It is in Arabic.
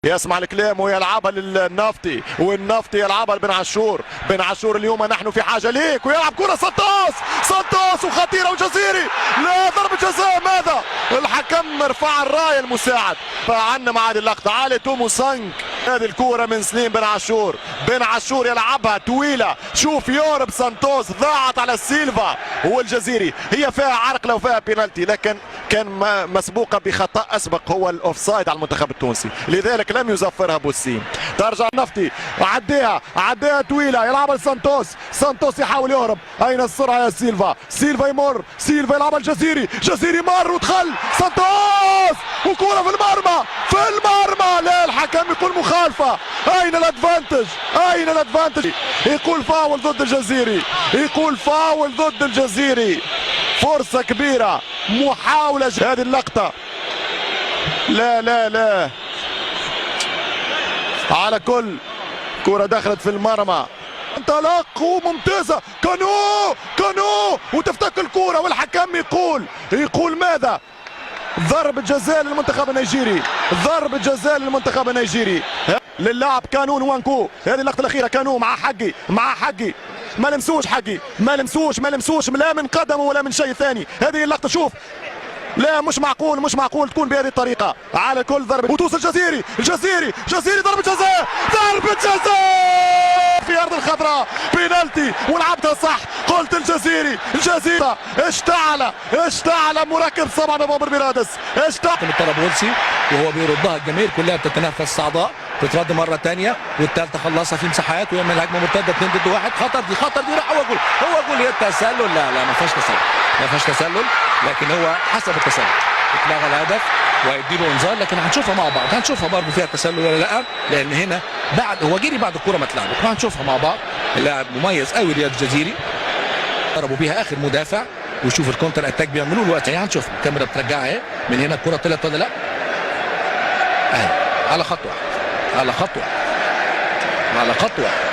يسمع الكلام ويلعبها للنفطي، والنفطي يلعبها لبن عاشور. بن عاشور اليوم نحن في حاجه ليك، ويلعب كره سانتوس وخطيره وجزيري، لا ضربه جزاء. ماذا؟ الحكم رفع الرايه المساعد. فعنا مع هذه اللقطه علي تومو سانك. هذه الكره من سليم بن عاشور. بن عاشور يلعبها طويله، شوف يورب سانتوس ضاعت على السيلفا والجزيري. هي فيها عرقله وفيها بينالتي، لكن كان مسبوقه بخطا اسبق هو الاوفسايد على المنتخب التونسي، لذلك لم يزفرها بوسيم. ترجع النفطي، عديها طويله، يلعبها سانتوس يحاول يهرب. اين السرعه يا سيلفا يمر، سيلفا يلعبها الجزيري مر ودخل سانتوس، وكره في المرمى لا، الحكم يقول مخالفه. اين الادفانتج؟ يقول فاول ضد الجزيري، فرصه كبيره، محاوله هذه اللقطه. لا على كل كرة دخلت في المرمى، انطلاق ممتازة، كانو وتفتك الكرة، والحكم يقول ماذا؟ ضربة جزاء للمنتخب النيجيري، للاعب كانون وانكو. هذه اللقطة الأخيرة، كانو مع حقي ما لمسوش لا من قدمه ولا من شيء ثاني. هذه اللقطة شوف، لا مش معقول تكون بهذه الطريقة. على كل ضربة وتوصل الجزيري ضربة جزاء في أرض الخضراء، بينالتي ولعبتها صح. قلت الجزيري اشتعل مركب 7 نوفمبر بيرادس، اشتعل الطرابلسي وهو بيردها. الجماهير كلها بتتنافس صعداء، بترد مرة ثانية، والثالثة خلصها في مساحات، ويعمل هجمة مرتدة 2 ضد 1. خطر دي راح، هو جول التسلل. لا ما فيهاش تسلل، لكن هو حسب التسلل اتلغى الهدف ويديله انذار. لكن هنشوفها مع بعض، هنشوفها برضه فيها تسلل ولا لا، لان هنا هو جري بعد الكرة ما اتلعبت. هنشوفها مع بعض. اللاعب مميز قوي رياض الجزيري، ضربوا بيها اخر مدافع، وشوف الكونتر اتاك بيعملوه الوقت. هنشوف الكاميرا بترجعها اهي من هنا، الكرة طلعت ولا لا. اهي على خط واحد.